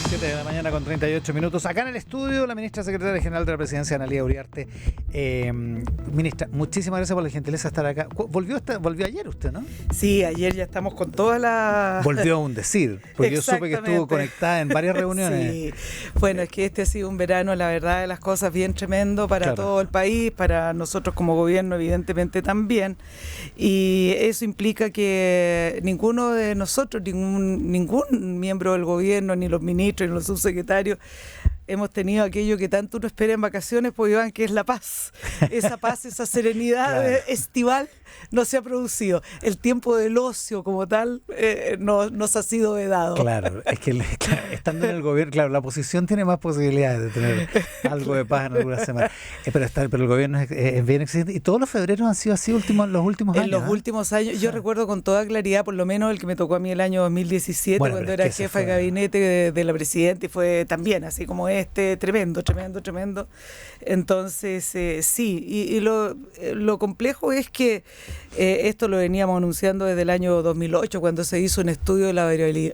7 de la mañana con 38 minutos. Acá en el estudio, la ministra secretaria general de la Presidencia, Analía Uriarte. Ministra, muchísimas gracias por la gentileza de estar acá. Volvió ayer usted, ¿no? Sí, ayer ya estamos con toda la... Volvió a un decir, porque yo supe que estuvo conectada en varias reuniones. Sí, bueno, es que este ha sido un verano, la verdad de las cosas, bien tremendo para todo el país, para nosotros como gobierno evidentemente también, y eso implica que ninguno de nosotros, ningún miembro del gobierno, ni los ministros, ni los subsecretarios, hemos tenido aquello que tanto uno espera en vacaciones, pues Iván, que es la paz. Esa paz, esa serenidad estival no se ha producido. El tiempo del ocio como tal nos ha sido vedado. Claro, es que estando en el gobierno, claro, la oposición tiene más posibilidades de tener algo de paz en algunas semanas. Pero el gobierno es bien exigente. Y todos los febreros han sido así los últimos años. En los últimos años, yo recuerdo con toda claridad, por lo menos el que me tocó a mí el año 2017, cuando era jefa de gabinete de la presidenta, y fue también así como tremendo. Entonces, sí, y lo complejo es que esto lo veníamos anunciando desde el año 2008, cuando se hizo un estudio de la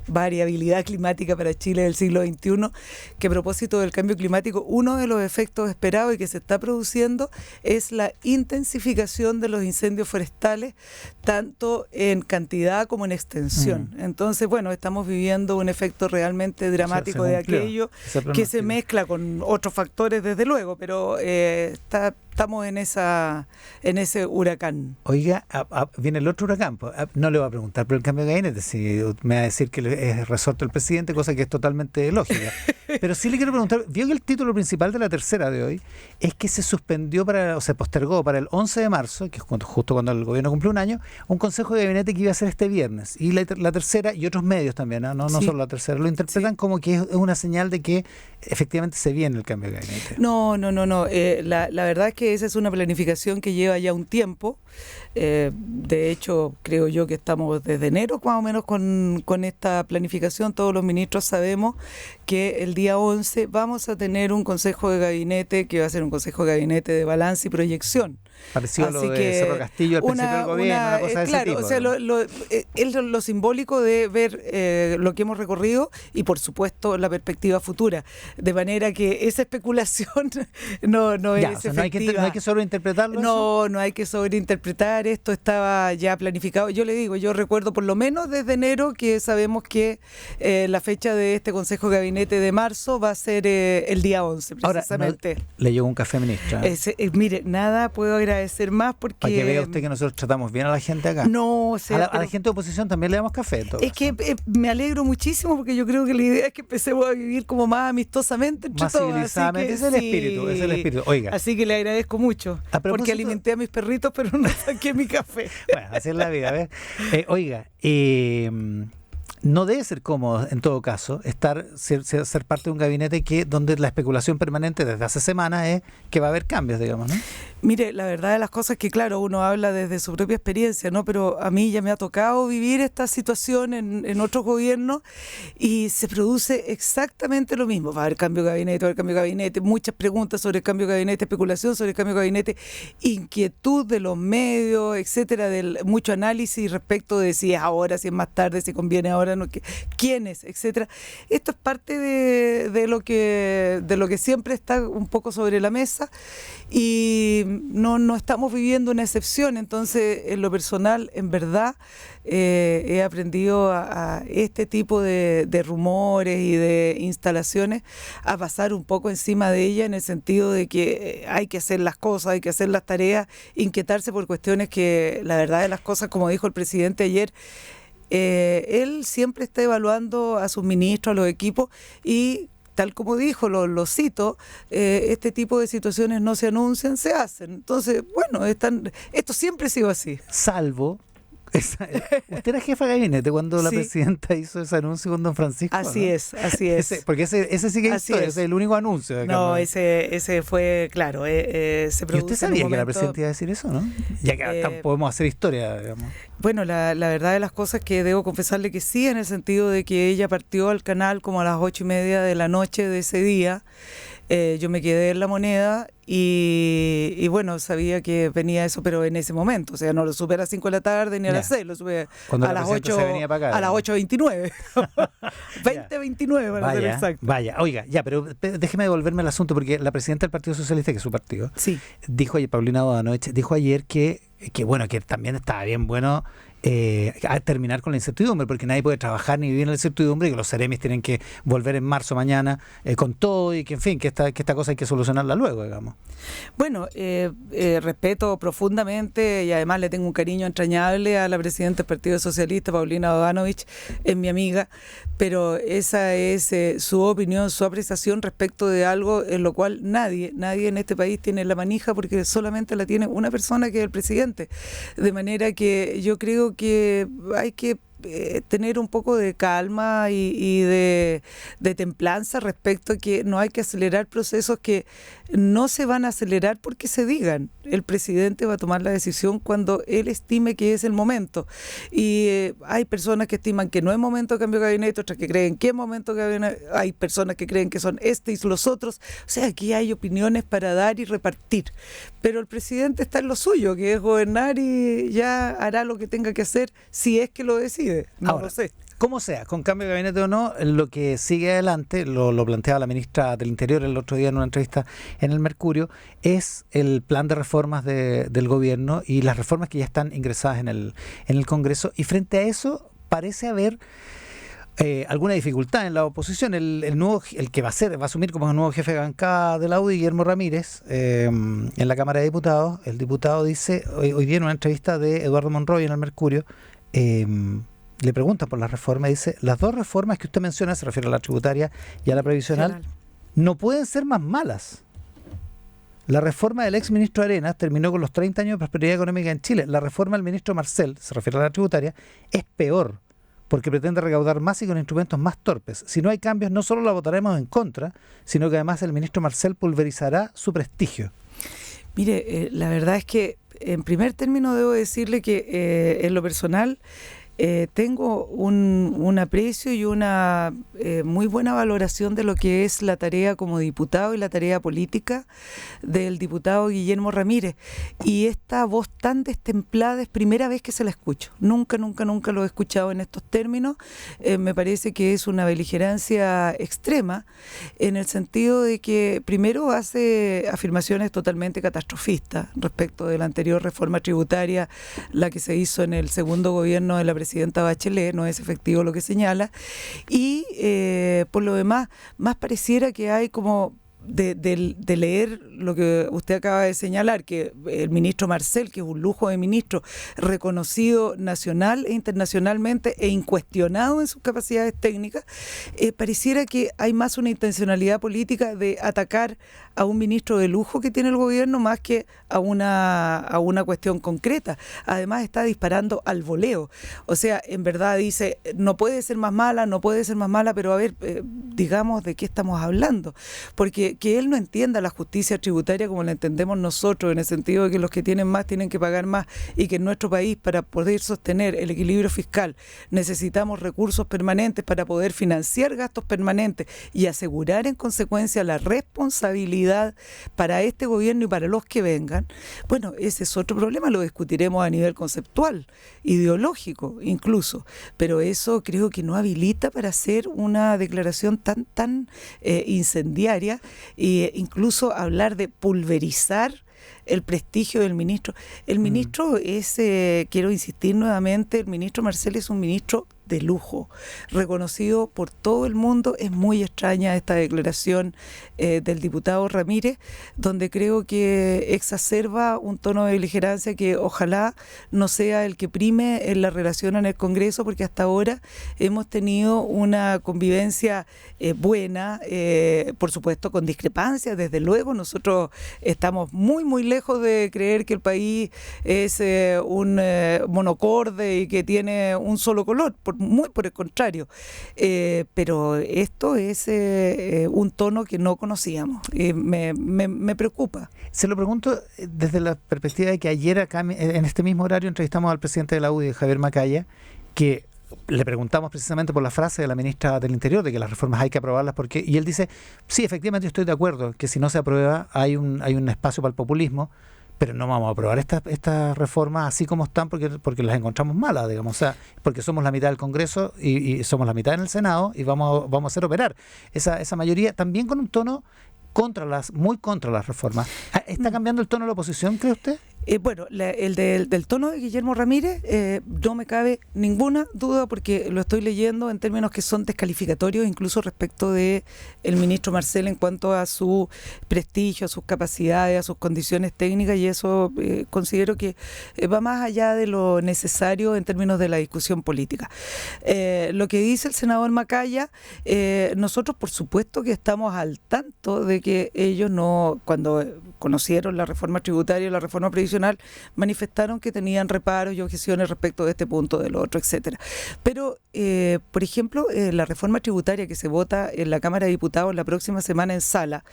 variabilidad climática para Chile del siglo XXI, que a propósito del cambio climático, uno de los efectos esperados y que se está produciendo es la intensificación de los incendios forestales, tanto en cantidad como en extensión. Entonces, bueno, estamos viviendo un efecto realmente dramático de aquello, que se mezcla con otros factores desde luego, pero estamos en ese huracán. Oiga, viene el otro huracán. No le voy a preguntar por el cambio de gabinete, si me va a decir que es resorte del presidente, cosa que es totalmente lógica. Pero sí le quiero preguntar, vio que el título principal de la tercera de hoy es que se suspendió se postergó para el 11 de marzo, que es justo cuando el gobierno cumple un año, un consejo de gabinete que iba a ser este viernes. Y la tercera, y otros medios también, no solo la tercera, lo interpretan como que es una señal de que efectivamente se viene el cambio de gabinete. No. La verdad es que esa es una planificación que lleva ya un tiempo. De hecho, creo yo que estamos desde enero más o menos con esta planificación. Todos los ministros sabemos que el día 11 vamos a tener un consejo de gabinete que va a ser un consejo de gabinete de balance y proyección. Parecido a lo de Cerro Castillo al principio del gobierno, una cosa de ese tipo. O sea, es lo simbólico de ver lo que hemos recorrido y, por supuesto, la perspectiva futura. De manera que esa especulación no es efectiva. No hay que sobreinterpretarlo. No hay que sobreinterpretar. Esto estaba ya planificado. Yo le digo, yo recuerdo por lo menos desde enero que sabemos que la fecha de este Consejo de Gabinete de marzo va a ser el día 11, precisamente. Ahora, le llegó un café, ministra. Mire, nada puedo agradecer más porque... Para que vea usted que nosotros tratamos bien a la gente acá. No, a la gente de oposición también le damos café. Que me alegro muchísimo porque yo creo que la idea es que empecemos a vivir como más amistosamente entre más todos. Civilizadamente. Es el espíritu. Oiga. Así que le agradezco mucho porque alimenté a mis perritos pero no saqué mi café. Bueno, así es la vida, ¿ves? Oiga, no debe ser cómodo, en todo caso, ser parte de un gabinete donde la especulación permanente desde hace semanas es que va a haber cambios, digamos, ¿no? Mire, la verdad de las cosas es que, claro, uno habla desde su propia experiencia, ¿no? Pero a mí ya me ha tocado vivir esta situación en otros gobiernos y se produce exactamente lo mismo. Va a haber cambio de gabinete, muchas preguntas sobre el cambio de gabinete, especulación sobre el cambio de gabinete, inquietud de los medios, etcétera, mucho análisis respecto de si es ahora, si es más tarde, si conviene ahora, no, quiénes, etcétera. Esto es parte de lo que siempre está un poco sobre la mesa y no estamos viviendo una excepción. Entonces, en lo personal, en verdad, he aprendido a este tipo de rumores y de instalaciones a pasar un poco encima de ella, en el sentido de que hay que hacer las cosas, hay que hacer las tareas, inquietarse por cuestiones que, la verdad de las cosas, como dijo el presidente ayer, él siempre está evaluando a sus ministros, a los equipos, y tal como dijo, lo cito, este tipo de situaciones no se anuncian, se hacen. Entonces, bueno, esto siempre ha sido así. Salvo... Usted era jefa de gabinete cuando la presidenta hizo ese anuncio con don Francisco. Así es. Porque ese sí que es historia, ese es el único anuncio. No, ese fue, claro, se produjo. ¿Y usted sabía que la presidenta iba a decir eso, no? Ya que podemos hacer historia, digamos. Bueno, la verdad de las cosas es que debo confesarle que sí, en el sentido de que ella partió al canal como a las 8:30 de la noche de ese día. Yo me quedé en La Moneda y bueno, sabía que venía eso, pero en ese momento, o sea, no lo supe a las 5 de la tarde ni a las 6, lo supe cuando a las 8, se venía para acá, a las 8:29, 20:29 para ser exacto. Vaya, oiga, ya, pero déjeme devolverme al asunto, porque la presidenta del Partido Socialista, que es su partido, sí, dijo ayer, Paulina Bodanovich, dijo ayer que bueno, que también estaba bien bueno a terminar con la incertidumbre, porque nadie puede trabajar ni vivir en la incertidumbre, y que los seremis tienen que volver en marzo mañana con todo, y que en fin, que esta cosa hay que solucionarla luego, digamos. Bueno, respeto profundamente y además le tengo un cariño entrañable a la presidenta del Partido Socialista, Paulina Bodanovich, es mi amiga, pero esa es su opinión, su apreciación respecto de algo en lo cual nadie en este país tiene la manija, porque solamente la tiene una persona, que es el presidente. De manera que yo creo que hay que tener un poco de calma y de templanza respecto a que no hay que acelerar procesos que no se van a acelerar porque se digan. El presidente va a tomar la decisión cuando él estime que es el momento. Y hay personas que estiman que no es momento de cambio de gabinete, otras que creen que es momento de gabinete, hay personas que creen que son y los otros. O sea, aquí hay opiniones para dar y repartir. Pero el presidente está en lo suyo, que es gobernar, y ya hará lo que tenga que hacer si es que lo decide. No Ahora, lo sé. Como sea, con cambio de gabinete o no, lo que sigue adelante, lo planteaba la ministra del Interior el otro día en una entrevista en el Mercurio, es el plan de reformas del gobierno y las reformas que ya están ingresadas en el Congreso. Y frente a eso parece haber alguna dificultad en la oposición. El que va a asumir como el nuevo jefe de bancada de la UDI, Guillermo Ramírez, en la Cámara de Diputados, el diputado dice, hoy día en una entrevista de Eduardo Monroy en el Mercurio, le preguntan por las reformas, dice, las dos reformas que usted menciona, se refiere a la tributaria y a la previsional, no pueden ser más malas. La reforma del ex ministro Arenas terminó con los 30 años de prosperidad económica en Chile. La reforma del ministro Marcel, se refiere a la tributaria, es peor, porque pretende recaudar más y con instrumentos más torpes. Si no hay cambios, no solo la votaremos en contra, sino que además el ministro Marcel pulverizará su prestigio. Mire, la verdad es que en primer término debo decirle que en lo personal tengo un aprecio y una muy buena valoración de lo que es la tarea como diputado y la tarea política del diputado Guillermo Ramírez. Y esta voz tan destemplada es primera vez que se la escucho. Nunca lo he escuchado en estos términos. Me parece que es una beligerancia extrema, en el sentido de que primero hace afirmaciones totalmente catastrofistas respecto de la anterior reforma tributaria, la que se hizo en el segundo gobierno de la presidenta Bachelet. No es efectivo lo que señala, y por lo demás, más pareciera que hay como de leer lo que usted acaba de señalar, que el ministro Marcel, que es un lujo de ministro, reconocido nacional e internacionalmente e incuestionado en sus capacidades técnicas, pareciera que hay más una intencionalidad política de atacar a un ministro de lujo que tiene el gobierno más que a una cuestión concreta. Además está disparando al voleo. O sea, en verdad dice, no puede ser más mala, pero a ver, digamos de qué estamos hablando. Porque que él no entienda la justicia tributaria como la entendemos nosotros, en el sentido de que los que tienen más tienen que pagar más, y que en nuestro país, para poder sostener el equilibrio fiscal, necesitamos recursos permanentes para poder financiar gastos permanentes y asegurar en consecuencia la responsabilidad para este gobierno y para los que vengan. Bueno, ese es otro problema, lo discutiremos a nivel conceptual, ideológico incluso, pero eso creo que no habilita para hacer una declaración tan incendiaria, e incluso hablar de pulverizar el prestigio del ministro. El ministro es, quiero insistir nuevamente, el ministro Marcel es un ministro de lujo, reconocido por todo el mundo. Es muy extraña esta declaración del diputado Ramírez, donde creo que exacerba un tono de beligerancia que ojalá no sea el que prime en la relación en el Congreso, porque hasta ahora hemos tenido una convivencia buena, por supuesto con discrepancias, desde luego. Nosotros estamos muy lejos de creer que el país es un monocorde y que tiene un solo color, muy por el contrario, pero esto es un tono que no conocíamos. Me preocupa. Se lo pregunto desde la perspectiva de que ayer acá en este mismo horario entrevistamos al presidente de la UDI, Javier Macaya, que le preguntamos precisamente por la frase de la ministra del Interior de que las reformas hay que aprobarlas porque, y él dice, sí, efectivamente estoy de acuerdo, que si no se aprueba hay un espacio para el populismo, pero no vamos a aprobar estas reformas así como están porque las encontramos malas, digamos, o sea, porque somos la mitad del Congreso y somos la mitad en el Senado y vamos a hacer operar esa mayoría también con un tono muy contra las reformas. ¿Está cambiando el tono de la oposición, cree usted? Bueno, el del tono de Guillermo Ramírez no me cabe ninguna duda porque lo estoy leyendo en términos que son descalificatorios incluso respecto de el ministro Marcel en cuanto a su prestigio, a sus capacidades, a sus condiciones técnicas y eso considero que va más allá de lo necesario en términos de la discusión política. Lo que dice el senador Macaya, nosotros por supuesto que estamos al tanto de que ellos cuando conocieron la reforma tributaria y la reforma previsional, manifestaron que tenían reparos y objeciones respecto de este punto, del otro, etcétera. Pero, por ejemplo, la reforma tributaria que se vota en la Cámara de Diputados la próxima semana en sala,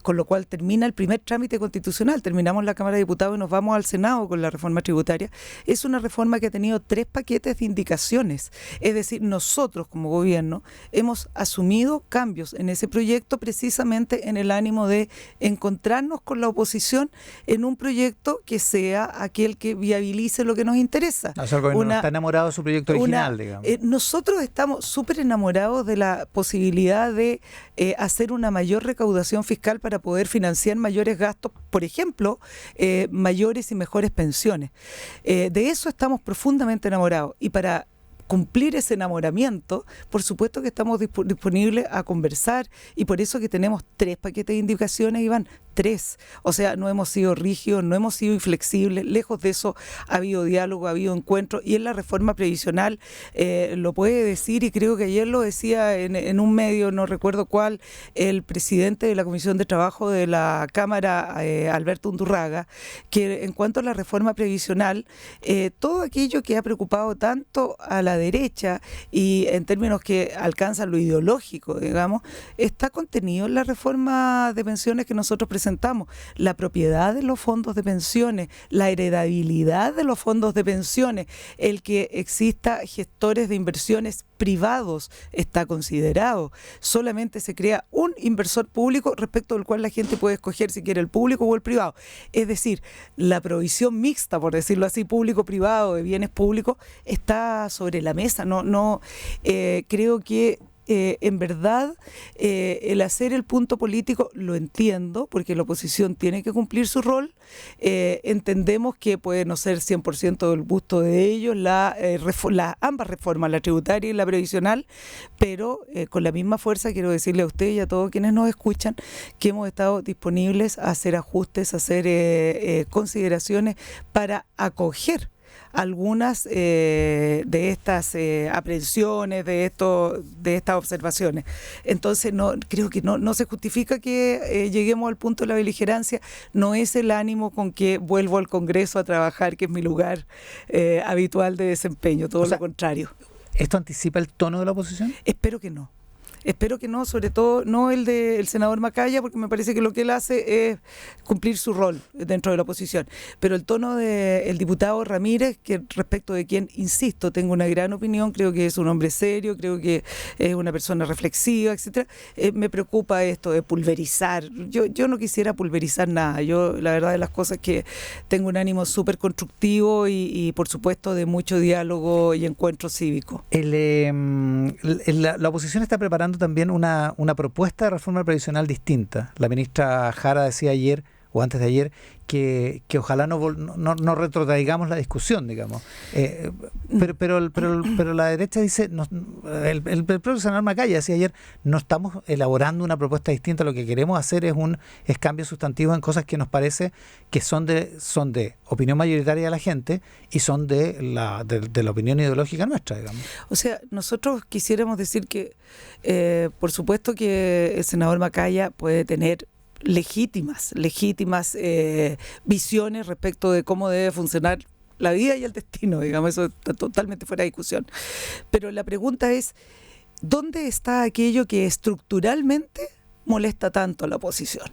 con lo cual termina el primer trámite constitucional, terminamos la Cámara de Diputados y nos vamos al Senado con la reforma tributaria, es una reforma que ha tenido 3 paquetes de indicaciones. Es decir, nosotros como gobierno hemos asumido cambios en ese proyecto precisamente en el ánimo de encontrarnos con la oposición en un proyecto que sea aquel que viabilice lo que nos interesa. O sea, el gobierno está enamorado de su proyecto original, digamos. Nosotros estamos súper enamorados de la posibilidad de hacer una mayor recaudación fiscal para poder financiar mayores gastos, por ejemplo, mayores y mejores pensiones. De eso estamos profundamente enamorados y para cumplir ese enamoramiento, por supuesto que estamos disponibles a conversar y por eso que tenemos 3 paquetes de indicaciones, Iván, 3. O sea, no hemos sido rígidos, no hemos sido inflexibles, lejos de eso ha habido diálogo, ha habido encuentro y en la reforma previsional lo puede decir y creo que ayer lo decía en un medio, no recuerdo cuál, el presidente de la Comisión de Trabajo de la Cámara, Alberto Undurraga, que en cuanto a la reforma previsional, todo aquello que ha preocupado tanto a la derecha y en términos que alcanzan lo ideológico, digamos, está contenido en la reforma de pensiones que nosotros presentamos. La propiedad de los fondos de pensiones, la heredabilidad de los fondos de pensiones, el que exista gestores de inversiones privados está considerado. Solamente se crea un inversor público respecto del cual la gente puede escoger si quiere el público o el privado. Es decir, la provisión mixta, por decirlo así, público-privado de bienes públicos está sobre la mesa. Creo que en verdad el hacer el punto político lo entiendo porque la oposición tiene que cumplir su rol, entendemos que puede no ser 100% del gusto de ellos ambas reformas, la tributaria y la previsional, pero con la misma fuerza quiero decirle a usted y a todos quienes nos escuchan que hemos estado disponibles a hacer ajustes, a hacer consideraciones para acoger algunas de estas aprehensiones, de estas observaciones. Entonces creo que no se justifica que lleguemos al punto de la beligerancia, no es el ánimo con que vuelvo al Congreso a trabajar, que es mi lugar habitual de desempeño, todo lo contrario. ¿Esto anticipa el tono de la oposición? Espero que no. Espero que no, sobre todo no el del senador Macaya, porque me parece que lo que él hace es cumplir su rol dentro de la oposición. Pero el tono del diputado Ramírez, que respecto de quien, insisto, tengo una gran opinión, creo que es un hombre serio, creo que es una persona reflexiva, etcétera. Me preocupa esto de pulverizar. Yo no quisiera pulverizar nada. Yo, la verdad de las cosas es que tengo un ánimo súper constructivo y, por supuesto, de mucho diálogo y encuentro cívico. La oposición está preparando también una propuesta de reforma previsional distinta. La ministra Jara decía ayer o antes de ayer que ojalá no retrotraigamos la discusión, digamos. Pero la derecha dice, el propio senador Macaya decía ayer, no estamos elaborando una propuesta distinta, lo que queremos hacer es cambios sustantivos en cosas que nos parece que son de opinión mayoritaria de la gente y son de la opinión ideológica nuestra, digamos. O sea, nosotros quisiéramos decir que por supuesto que el senador Macaya puede tener legítimas visiones respecto de cómo debe funcionar la vida y el destino, digamos, eso está totalmente fuera de discusión. Pero la pregunta es, ¿dónde está aquello que estructuralmente molesta tanto a la oposición?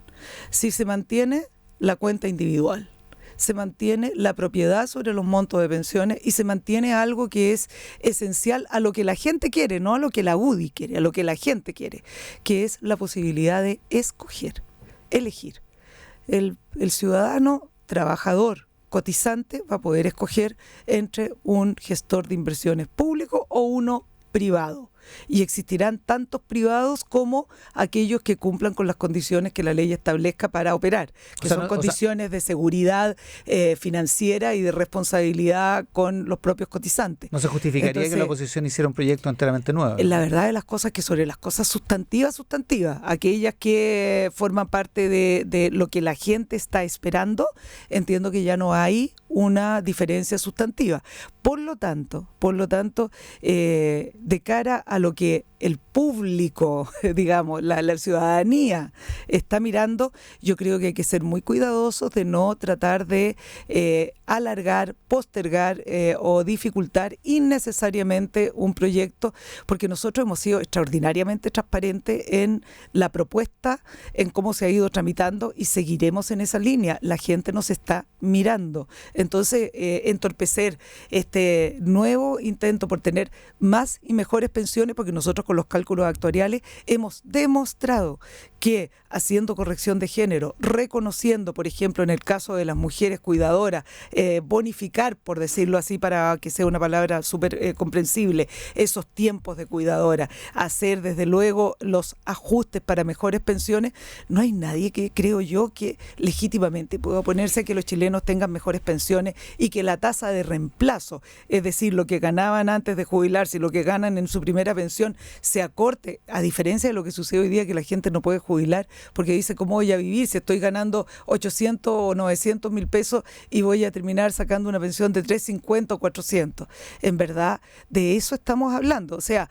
Si se mantiene la cuenta individual, se mantiene la propiedad sobre los montos de pensiones y se mantiene algo que es esencial a lo que la gente quiere, no a lo que la UDI quiere, a lo que la gente quiere, que es la posibilidad de escoger, elegir. El ciudadano trabajador cotizante va a poder escoger entre un gestor de inversiones público o uno privado. Y existirán tantos privados como aquellos que cumplan con las condiciones que la ley establezca para operar, que son condiciones de seguridad financiera y de responsabilidad con los propios cotizantes. ¿No se justificaría entonces que la oposición hiciera un proyecto enteramente nuevo? La verdad de las cosas es que sobre las cosas sustantivas, aquellas que forman parte de lo que la gente está esperando, entiendo que ya no hay una diferencia sustantiva. Por lo tanto, de cara a lo que el público, digamos, la ciudadanía está mirando, yo creo que hay que ser muy cuidadosos de no tratar de alargar, postergar o dificultar innecesariamente un proyecto, porque nosotros hemos sido extraordinariamente transparentes en la propuesta, en cómo se ha ido tramitando y seguiremos en esa línea. La gente nos está mirando. Entonces, entorpecer este nuevo intento por tener más y mejores pensiones, porque nosotros con los cálculos actuariales hemos demostrado que haciendo corrección de género, reconociendo, por ejemplo, en el caso de las mujeres cuidadoras, bonificar, por decirlo así, para que sea una palabra súper comprensible, esos tiempos de cuidadora, hacer desde luego los ajustes para mejores pensiones, no hay nadie que, creo yo, que legítimamente pueda oponerse a que los chilenos tengan mejores pensiones y que la tasa de reemplazo, es decir, lo que ganaban antes de jubilarse y lo que ganan en su primera pensión, se acorte, a diferencia de lo que sucede hoy día, que la gente no puede jubilar porque dice, ¿cómo voy a vivir si estoy ganando 800 o 900 mil pesos y voy a terminar sacando una pensión de 350 o 400? En verdad, de eso estamos hablando. O sea,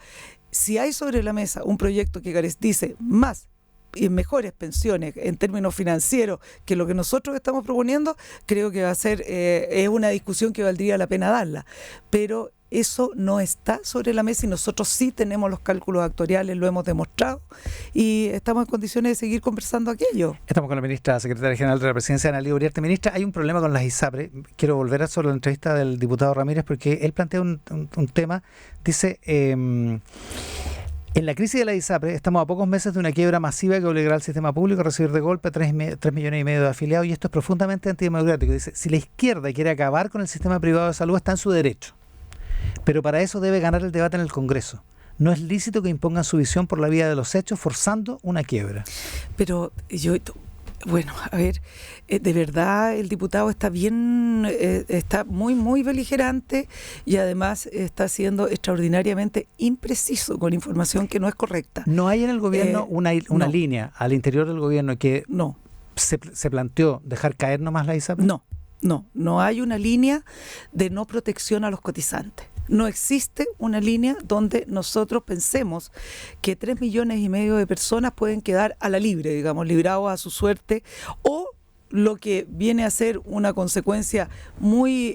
si hay sobre la mesa un proyecto que garantice más y mejores pensiones en términos financieros que lo que nosotros estamos proponiendo, creo que va a ser es una discusión que valdría la pena darla. Pero eso no está sobre la mesa y nosotros sí tenemos los cálculos actuariales, lo hemos demostrado y estamos en condiciones de seguir conversando aquello. Estamos con la ministra secretaria general de la Presidencia, Analía Uriarte. Ministra, hay un problema con las ISAPRES. Quiero volver a sobre la entrevista del diputado Ramírez porque él plantea un tema. Dice, en la crisis de la ISAPRES estamos a pocos meses de una quiebra masiva que obligará al sistema público a recibir de golpe 3,5 millones de afiliados y esto es profundamente antidemocrático. Dice, si la izquierda quiere acabar con el sistema privado de salud está en su derecho. Pero para eso debe ganar el debate en el Congreso. No es lícito que impongan su visión por la vía de los hechos, forzando una quiebra. Pero bueno, a ver, de verdad el diputado está bien, está muy beligerante y además está siendo extraordinariamente impreciso con información que no es correcta. ¿No hay en el gobierno una línea al interior del gobierno que se planteó dejar caer nomás la ISAPRES? No hay una línea de no protección a los cotizantes. No existe una línea donde nosotros pensemos que 3,5 millones de personas pueden quedar a la libre, digamos, librados a su suerte, o lo que viene a ser una consecuencia muy,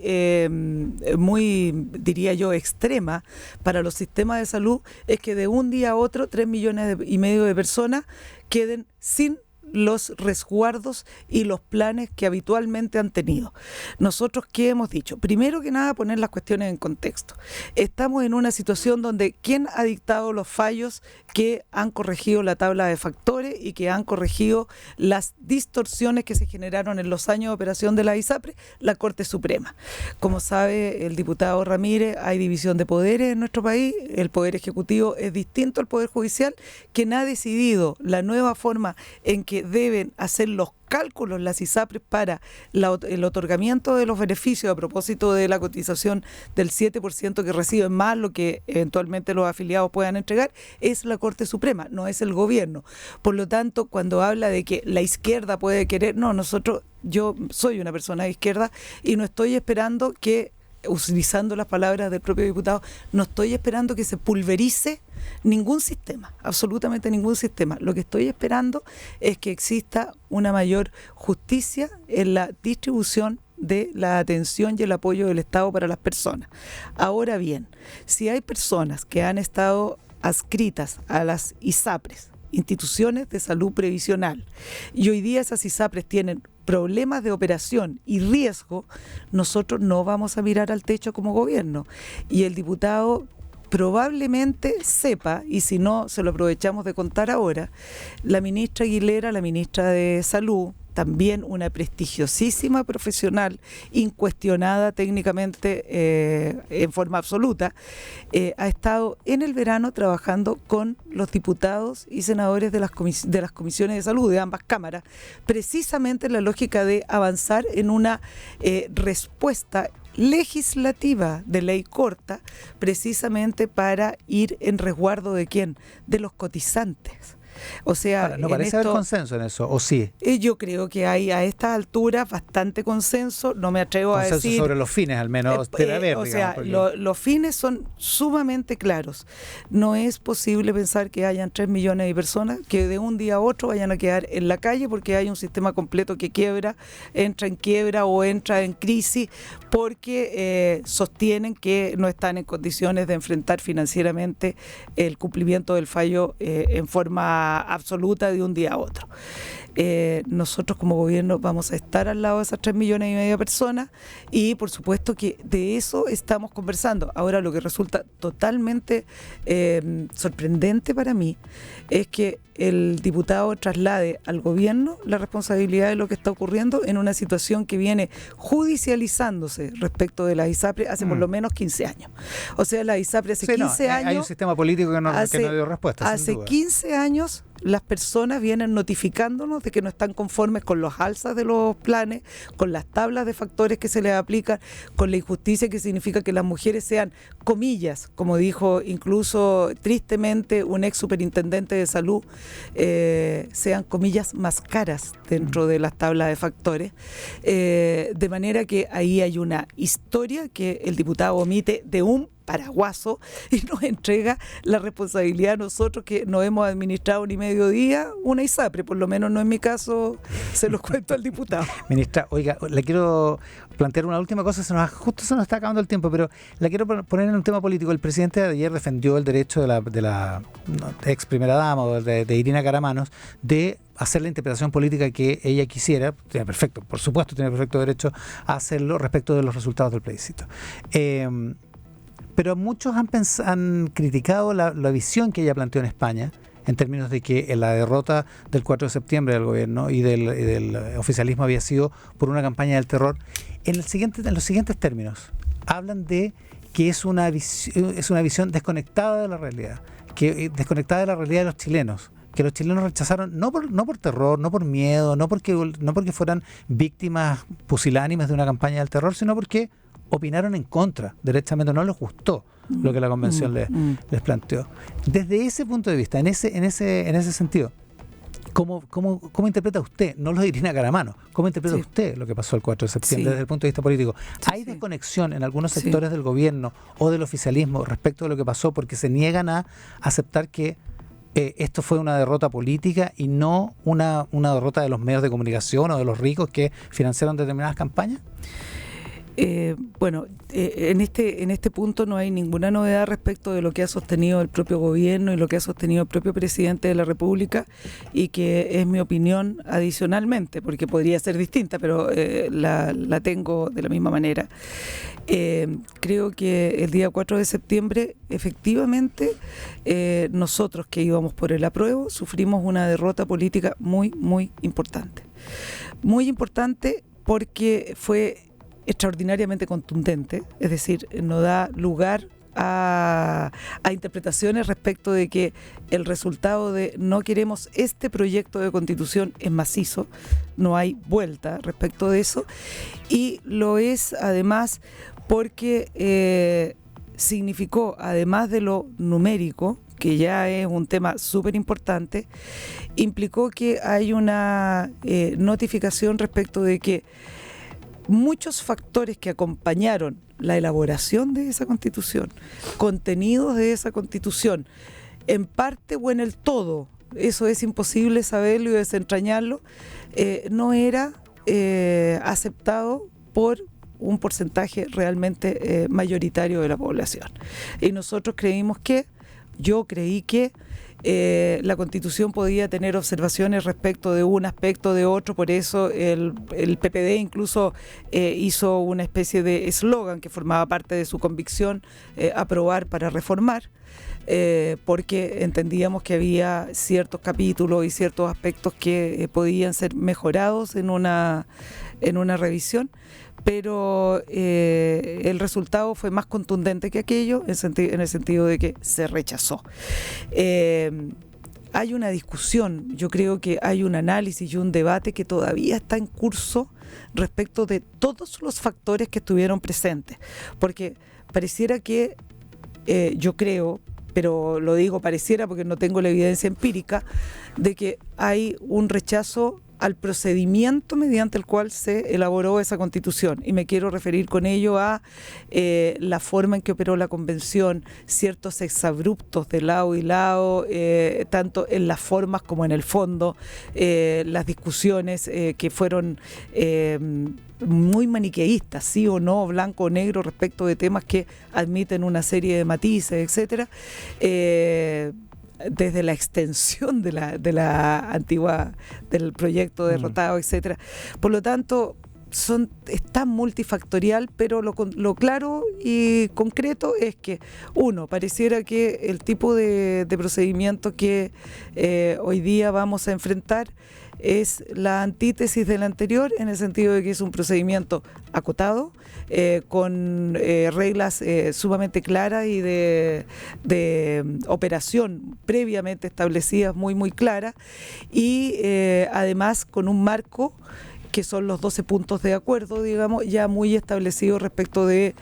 diría yo, extrema para los sistemas de salud, es que de un día a otro 3,5 millones de personas queden sin los resguardos y los planes que habitualmente han tenido. Nosotros, ¿qué hemos dicho? Primero que nada, poner las cuestiones en contexto. Estamos en una situación donde ¿quién ha dictado los fallos que han corregido la tabla de factores y que han corregido las distorsiones que se generaron en los años de operación de la ISAPRES? La Corte Suprema. Como sabe el diputado Ramírez, hay división de poderes en nuestro país. El Poder Ejecutivo es distinto al Poder Judicial, quien ha decidido la nueva forma en que deben hacer los cálculos las ISAPRES para el otorgamiento de los beneficios a propósito de la cotización del 7% que reciben más lo que eventualmente los afiliados puedan entregar, es la Corte Suprema, no es el gobierno. Por lo tanto, cuando habla de que la izquierda puede querer, yo soy una persona de izquierda y no estoy esperando que, utilizando las palabras del propio diputado, no estoy esperando que se pulverice ningún sistema, absolutamente ningún sistema. Lo que estoy esperando es que exista una mayor justicia en la distribución de la atención y el apoyo del Estado para las personas. Ahora bien, si hay personas que han estado adscritas a las ISAPRES instituciones de salud previsional, y hoy día esas ISAPRES tienen problemas de operación y riesgo, nosotros no vamos a mirar al techo como gobierno. Y el diputado probablemente sepa, y si no, se lo aprovechamos de contar ahora, la ministra Aguilera, la ministra de Salud, también una prestigiosísima profesional, incuestionada técnicamente en forma absoluta, ha estado en el verano trabajando con los diputados y senadores de las comisiones de salud de ambas cámaras, precisamente en la lógica de avanzar en una respuesta legislativa de ley corta, precisamente para ir en resguardo de ¿quién? De los cotizantes. O sea, ahora, no parece haber consenso en eso, ¿o sí? Yo creo que hay a estas alturas bastante consenso, no me atrevo a decir... Consenso sobre los fines, al menos, debe haber, o digamos, sea, los fines son sumamente claros. No es posible pensar que hayan 3 millones de personas que de un día a otro vayan a quedar en la calle porque hay un sistema completo que entra en quiebra o entra en crisis porque sostienen que no están en condiciones de enfrentar financieramente el cumplimiento del fallo en forma absoluta de un día a otro. Nosotros como gobierno vamos a estar al lado de esas 3 millones y medio de personas y por supuesto que de eso estamos conversando. Ahora lo que resulta totalmente sorprendente para mí es que el diputado traslade al gobierno la responsabilidad de lo que está ocurriendo en una situación que viene judicializándose respecto de las ISAPRES hace por lo menos 15 años. O sea, las ISAPRES hace 15 años... Hay un sistema político que no dio respuesta. Hace 15 años las personas vienen notificándonos de que no están conformes con los alzas de los planes, con las tablas de factores que se les aplican, con la injusticia que significa que las mujeres sean, comillas, como dijo incluso tristemente un ex superintendente de salud, sean, comillas, más caras dentro de las tablas de factores. De manera que ahí hay una historia que el diputado omite de un paraguaso y nos entrega la responsabilidad a nosotros que no hemos administrado ni medio día una ISAPRE, por lo menos no en mi caso, se los cuento al diputado. Ministra, oiga, le quiero plantear una última cosa, justo se nos está acabando el tiempo, pero la quiero poner en un tema político. El presidente de ayer defendió el derecho de la ex primera dama, o de Irina Caramanos, de hacer la interpretación política que ella quisiera. Tiene perfecto, por supuesto, tiene perfecto derecho a hacerlo respecto de los resultados del plebiscito. Pero muchos han criticado la visión que ella planteó en España, en términos de que la derrota del 4 de septiembre del gobierno y del oficialismo había sido por una campaña del terror. En los siguientes términos, hablan de que es una visión desconectada de la realidad, desconectada de la realidad de los chilenos, que los chilenos rechazaron no por terror, no por miedo, no porque fueran víctimas pusilánimes de una campaña del terror, sino porque opinaron en contra, derechamente no les gustó lo que la convención les planteó. Desde ese punto de vista, en ese sentido, ¿cómo interpreta usted, no lo de Irina Caramanos, cómo interpreta usted lo que pasó el 4 de septiembre desde el punto de vista político? ¿Hay desconexión en algunos sectores del gobierno o del oficialismo respecto de lo que pasó porque se niegan a aceptar que esto fue una derrota política y no una derrota de los medios de comunicación o de los ricos que financiaron determinadas campañas? En este punto no hay ninguna novedad respecto de lo que ha sostenido el propio gobierno y lo que ha sostenido el propio presidente de la República, y que es mi opinión adicionalmente, porque podría ser distinta, pero la tengo de la misma manera. Creo que el día 4 de septiembre efectivamente nosotros que íbamos por el apruebo sufrimos una derrota política muy, muy importante. Muy importante porque fue extraordinariamente contundente, es decir, no da lugar a interpretaciones respecto de que el resultado de no queremos este proyecto de constitución es macizo, no hay vuelta respecto de eso, y lo es además porque significó, además de lo numérico, que ya es un tema súper importante, implicó que hay una notificación respecto de que muchos factores que acompañaron la elaboración de esa constitución, contenidos de esa constitución, en parte o en el todo, eso es imposible saberlo y desentrañarlo, no era aceptado por un porcentaje realmente mayoritario de la población. Y nosotros yo creí que la Constitución podía tener observaciones respecto de un aspecto de otro, por eso el PPD incluso hizo una especie de eslogan que formaba parte de su convicción, aprobar para reformar. Porque entendíamos que había ciertos capítulos y ciertos aspectos que podían ser mejorados en una revisión, pero el resultado fue más contundente que aquello en el sentido de que se rechazó. Hay una discusión, yo creo que hay un análisis y un debate que todavía está en curso respecto de todos los factores que estuvieron presentes, porque pareciera que, yo creo, pero lo digo pareciera porque no tengo la evidencia empírica, de que hay un rechazo al procedimiento mediante el cual se elaboró esa Constitución. Y me quiero referir con ello a la forma en que operó la Convención, ciertos exabruptos de lado y lado, tanto en las formas como en el fondo, las discusiones que fueron muy maniqueístas, sí o no, blanco o negro, respecto de temas que admiten una serie de matices, etcétera. Desde la extensión de la antigua, del proyecto derrotado, etcétera. Por lo tanto, es tan multifactorial, pero lo claro y concreto es que, uno, pareciera que el tipo de procedimiento que hoy día vamos a enfrentar es la antítesis del anterior, en el sentido de que es un procedimiento acotado, con reglas sumamente claras y de operación previamente establecidas muy claras, y además con un marco que son los 12 puntos de acuerdo, digamos, ya muy establecidos respecto de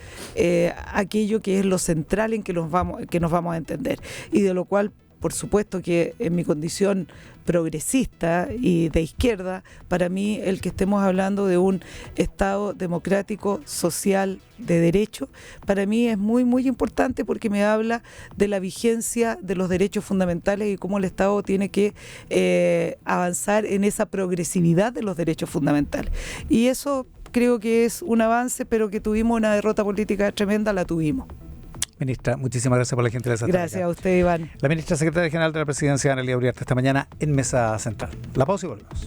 aquello que es lo central en que nos vamos a entender, y de lo cual, por supuesto que en mi condición progresista y de izquierda, para mí el que estemos hablando de un Estado democrático, social, de derecho, para mí es muy importante, porque me habla de la vigencia de los derechos fundamentales y cómo el Estado tiene que avanzar en esa progresividad de los derechos fundamentales. Y eso creo que es un avance, pero que tuvimos una derrota política tremenda, la tuvimos. Ministra, muchísimas gracias por la gentileza. Gracias a usted, Iván. La ministra secretaria general de la Presidencia, Ana Elía Uriarte, esta mañana en Mesa Central. La pausa y volvemos.